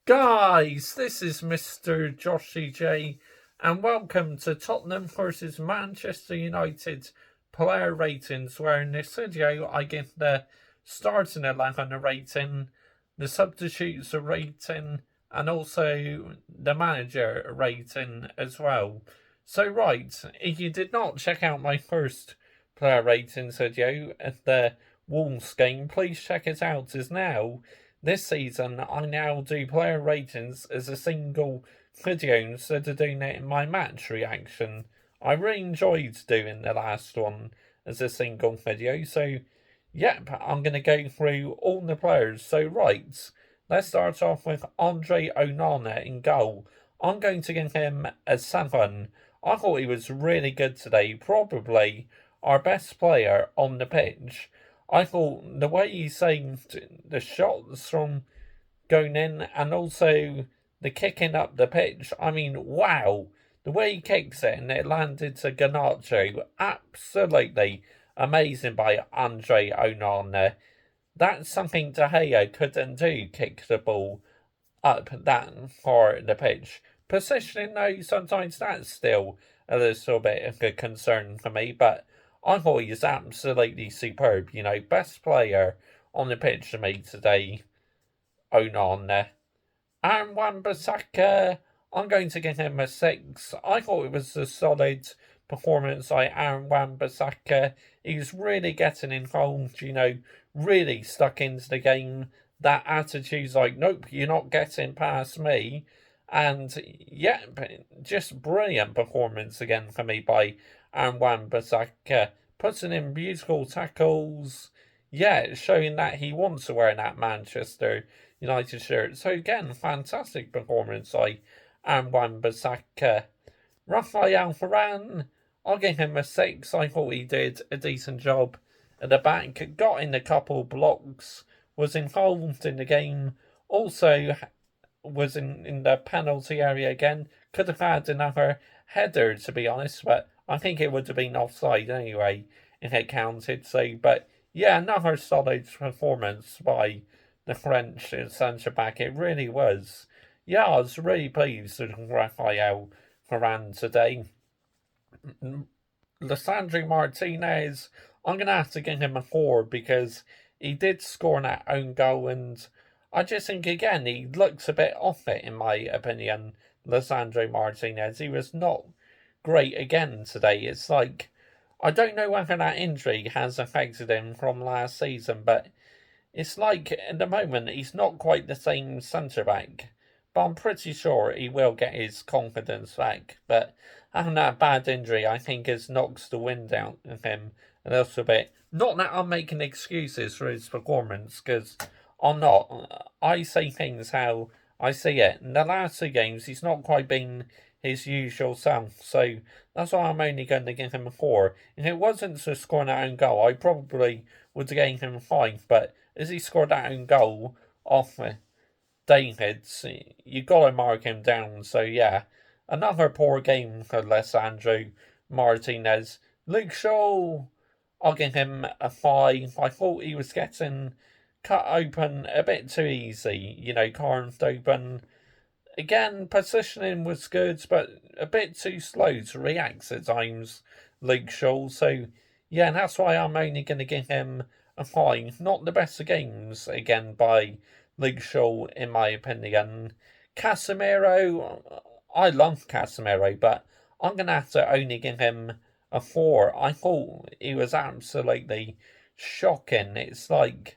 Guys, this is Mr. Joshy J, and welcome to Tottenham vs Manchester United player ratings, where in this video I give the starting 11 rating, the substitutes rating, and also the manager rating as well. So right, if you did not check out my first player ratings video at the Wolves game, please check it out, as now this season, I now do player ratings as a single video instead of doing it in my match reaction. I really enjoyed doing the last one as a single video, so yep, I'm going to go through all the players. So right, let's start off with Andre Onana in goal. I'm going to give him a 7. I thought he was really good today, probably our best player on the pitch. I thought the way he saved the shots from going in and also the kicking up the pitch, I mean, wow. The way he kicks it and it landed to Garnacho, absolutely amazing by Andre Onana. That's something De Gea couldn't do, kick the ball up that far the pitch. Positioning, though, sometimes that's still a little bit of a concern for me, but I thought he was absolutely superb. Best player on the pitch to me today, Onana. And Wan-Bissaka, I'm going to give him a 6. I thought it was a solid performance by Aaron Wan-Bissaka. He's really getting involved, really stuck into the game. That attitude's like, nope, you're not getting past me. And yeah, just brilliant performance again for me by Aaron Wan-Bissaka, putting in beautiful tackles. Yeah, showing that he wants to wear that Manchester United shirt. So again, fantastic performance by Aaron Wan-Bissaka. Rafael Varane, I'll give him a 6. I thought he did a decent job at the back, got in a couple blocks, was involved in the game, also was in the penalty area again. Could have had another header, to be honest, but I think it would have been offside anyway if it counted. So, but yeah, another solid performance by the French centre-back. It really was. Yeah, I was really pleased with Rafael Varane today. Lisandro Martinez, I'm going to have to give him a 4 because he did score that own goal, and I just think, again, he looks a bit off it, in my opinion, Lisandro Martinez. He was not great again today. It's like, I don't know whether that injury has affected him from last season, but it's like, at the moment, he's not quite the same centre-back. But I'm pretty sure he will get his confidence back. But having that bad injury, I think, has knocked the wind out of him a little bit. Not that I'm making excuses for his performance, because I'm not. I say things how I see it. In the last 2 games, he's not quite been his usual self, so that's why I'm only going to give him a 4. If it wasn't for scoring that own goal, I probably would have given him a 5, but as he scored that own goal off Davids, you got to mark him down. So yeah, another poor game for Lisandro Martinez. Luke Shaw, I'll give him a 5. I thought he was getting cut open a bit too easy, carved open. Again, positioning was good, but a bit too slow to react at times, Luke Shaw. So yeah, that's why I'm only going to give him a 5. Not the best of games, again, by Luke Shaw, in my opinion. Casemiro, I love Casemiro, but I'm going to have to only give him a 4. I thought he was absolutely shocking. It's like,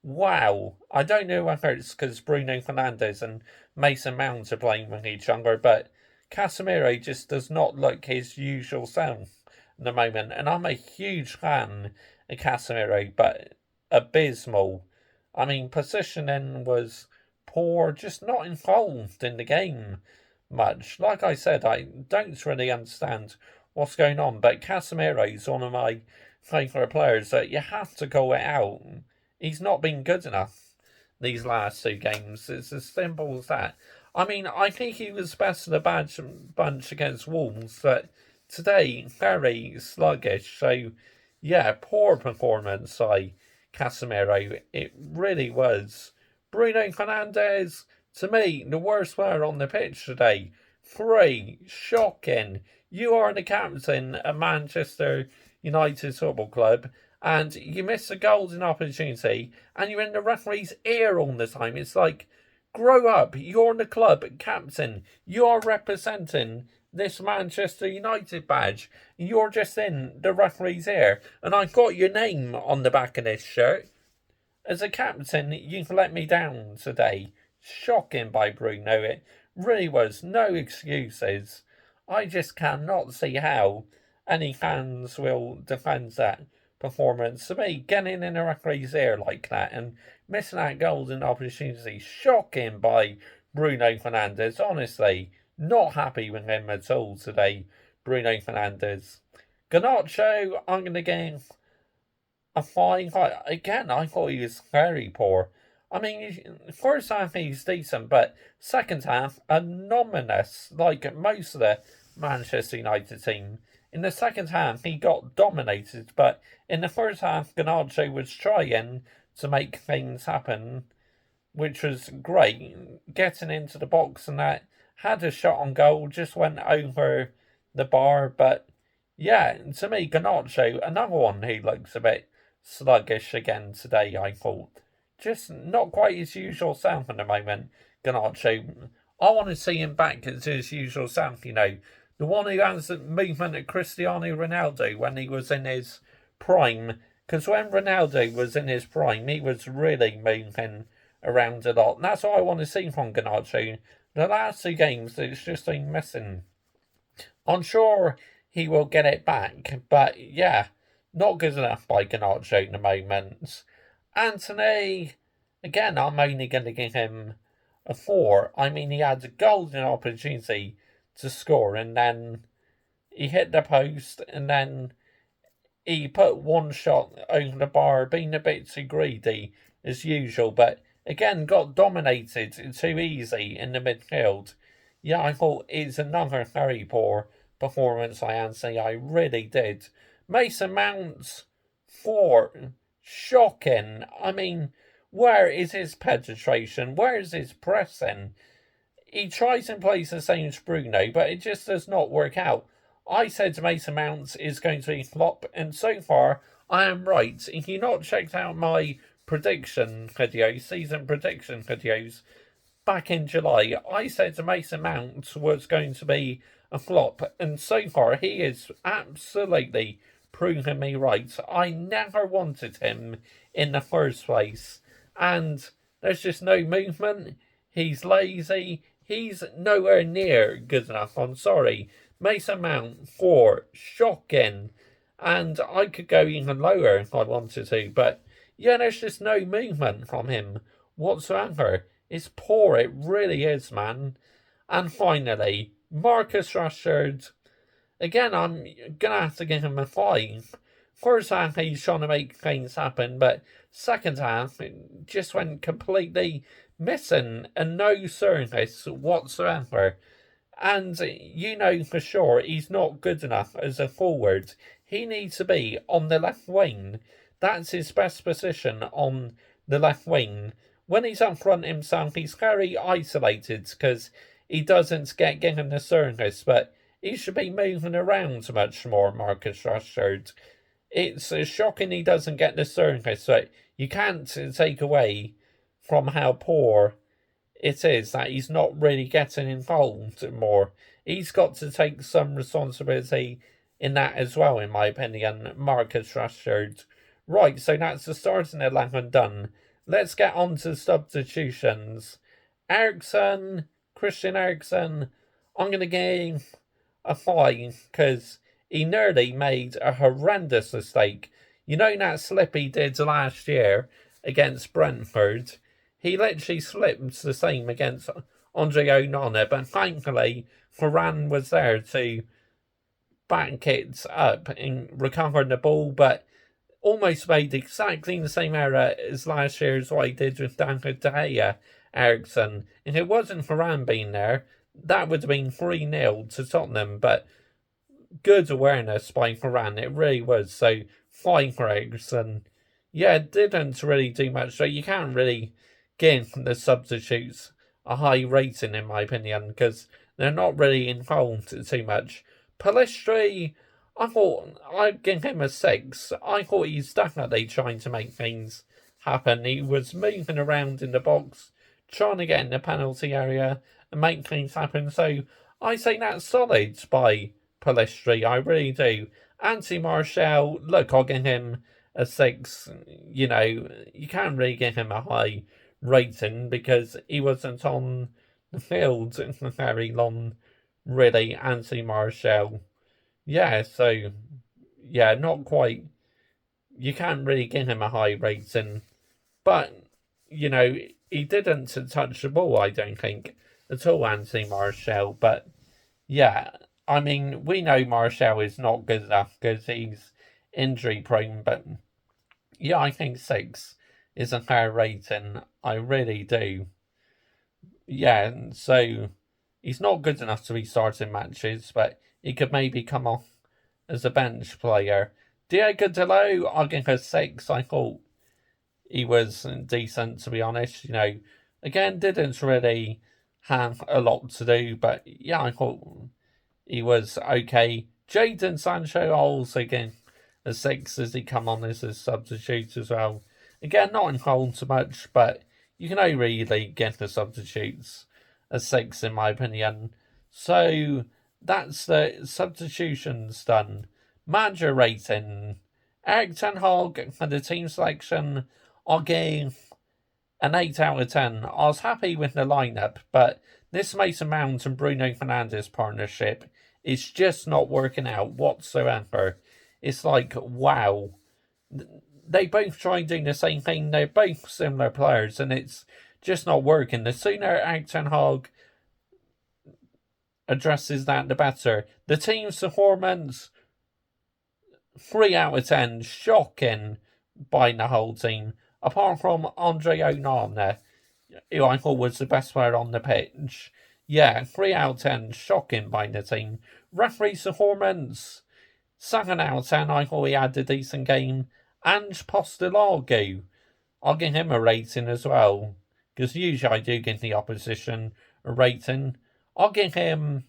wow. I don't know whether it's because Bruno Fernandes and Mason Mount are playing with each other, but Casemiro just does not look his usual self at the moment. And I'm a huge fan of Casemiro, but abysmal. I mean, positioning was poor, just not involved in the game much. Like I said, I don't really understand what's going on, but Casemiro is one of my favourite players that you have to call it out. He's not been good enough these last 2 games. It's as simple as that. I mean, I think he was best of the bunch against Wolves, but today, very sluggish. So, yeah, poor performance by Casemiro. It really was. Bruno Fernandes, To me, the worst player on the pitch today. 3. Shocking. You are the captain of Manchester United Football Club, and you miss a golden opportunity, and you're in the referee's ear all the time. It's like, grow up. You're the club captain. You are representing this Manchester United badge. You're just in the referee's ear, and I got your name on the back of this shirt. As a captain, you've let me down today. Shocking by Bruno. It really was. No excuses. I just cannot see how any fans will defend that performance. To me, getting in a referee's ear like that and missing that golden opportunity. Shocking by Bruno Fernandes. Honestly, not happy with him at all today, Bruno Fernandes. Garnacho, I'm going to give a 5. Again, I thought he was very poor. I mean, first half he's decent, but second half, anomalous, like most of the Manchester United team. In the second half, he got dominated, but in the first half, Garnacho was trying to make things happen, which was great. Getting into the box and that, had a shot on goal, just went over the bar, but yeah, to me, Garnacho, another one who looks a bit sluggish again today, I thought. Just not quite his usual self at the moment, Garnacho. I want to see him back as his usual self, the one who has the movement of Cristiano Ronaldo when he was in his prime. Because when Ronaldo was in his prime, he was really moving around a lot. And that's what I want to see from Garnacho. The last 2 games, it's just been missing. I'm sure he will get it back, but yeah, not good enough by Garnacho at the moment. Antony, again, I'm only going to give him a 4. I mean, he had a golden opportunity to score, and then he hit the post, and then he put one shot over the bar, being a bit too greedy as usual, but again got dominated too easy in the midfield. Yeah, I thought it's another very poor performance, I really did. Mason Mount, 4. Shocking. I mean, where is his penetration? Where is his pressing? He tries and plays the same as Bruno, but it just does not work out. I said Mason Mount is going to be flop, and so far I am right. If you've not checked out my prediction videos, season prediction videos, back in July, I said Mason Mount was going to be a flop, and so far he is absolutely proving me right. I never wanted him in the first place, and there's just no movement. He's lazy. He's nowhere near good enough. I'm sorry. Mason Mount, 4. Shocking. And I could go even lower if I wanted to, but yeah, there's just no movement from him whatsoever. It's poor, it really is, man. And finally, Marcus Rashford. Again, I'm gonna have to give him a 5. First half, he's trying to make things happen, but second half, it just went completely missing and no service whatsoever. And for sure, he's not good enough as a forward. He needs to be on the left wing. That's his best position, on the left wing. When he's up front himself, he's very isolated because he doesn't get given the service, but he should be moving around much more, Marcus Rashford. It's shocking he doesn't get the service, but you can't take away from how poor it is that he's not really getting involved more. He's got to take some responsibility in that as well, in my opinion, Marcus Rashford. Right, so that's the starting 11 done. Let's get on to substitutions. Christian Eriksen, I'm going to give a 5 because he nearly made a horrendous mistake. You know that slip he did last year against Brentford? He literally slipped the same against Andre Onana, but thankfully Varane was there to back it up and recover the ball, but almost made exactly the same error as last year as what he did with David De Gea, Eriksen. If it wasn't Varane being there, that would have been 3-0 to Tottenham, but good awareness by Varane, it really was. So 5 for Eriksen. Yeah, didn't really do much, so you can't really give the substitutes a high rating in my opinion, because they're not really involved too much. Pellistri, I thought I'd give him a 6. I thought he's definitely trying to make things happen. He was moving around in the box, trying to get in the penalty area and make things happen. So I say that's solid by Pellistri. I really do. Anthony Martial, look, I'll give him a 6. You know, you can't really give him a high rating because he wasn't on the field very long, really. Anthony Martial. Yeah, so, yeah, not quite. You can't really give him a high rating. But, you know, he didn't touch the ball, I don't think, at all, Anthony Martial. But, yeah, I mean, we know Martial is not good enough because he's injury prone. But, yeah, I think 6 is a fair rating. I really do. Yeah, so he's not good enough to be starting matches, but he could maybe come off as a bench player. Diego Dalot, I'll give a 6. I thought he was decent, to be honest. You know, again, didn't really have a lot to do, but yeah, I thought he was okay. Jadon Sancho, also again a 6 as he come on as a substitute as well. Again, not involved so much, but you can only really get the substitutes a 6 in my opinion. So that's the substitutions done. Manager rating. Eric Ten Hag for the team selection, I'll give an 8 out of 10. I was happy with the lineup, but this Mason Mount and Bruno Fernandes partnership is just not working out whatsoever. It's like, wow. They both try doing the same thing. They're both similar players, and it's just not working. The sooner Eric Ten Hag addresses that, the better. The team's performance, 3 out of 10. Shocking by the whole team. Apart from Andre Onana, who I thought was the best player on the pitch. Yeah, 3 out of 10. Shocking by the team. Referee's performance, 7 out of 10. I thought he had a decent game. And Posteloglou, I'll give him a rating as well. Because usually I do give the opposition a rating. I'll give him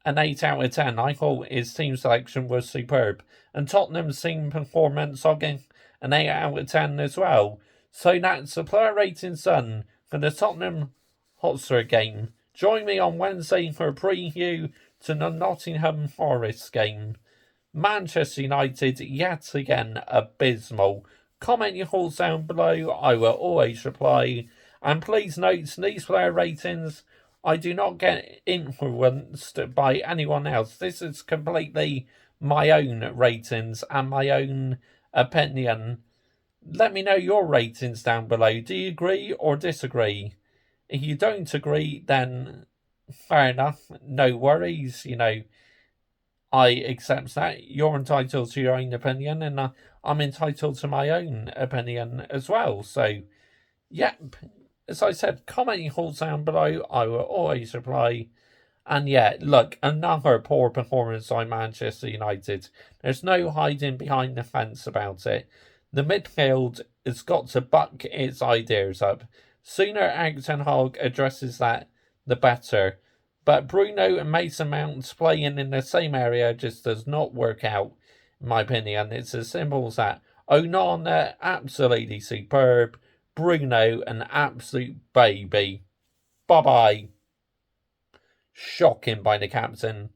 an 8 out of 10. I thought his team selection was superb. And Tottenham's team performance, I'll give an 8 out of 10 as well. So that's the player ratings done for the Tottenham Hotspur game. Join me on Wednesday for a preview to the Nottingham Forest game. Manchester United, yet again, abysmal. Comment your thoughts down below. I will always reply. And please note, these player ratings, I do not get influenced by anyone else. This is completely my own ratings and my own opinion. Let me know your ratings down below. Do you agree or disagree? If you don't agree, then fair enough. No worries, you know. I accept that. You're entitled to your own opinion, and I'm entitled to my own opinion as well. So, yep. As I said, comment your thoughts down below. I will always reply. And yeah, look, another poor performance by Manchester United. There's no hiding behind the fence about it. The midfield has got to buck its ideas up. Sooner Eric Ten Hag addresses that, the better. But Bruno and Mason Mount playing in the same area just does not work out, in my opinion. It's as simple as that. Onana, absolutely superb. Bruno, an absolute baby. Bye-bye. Shocking by the captain.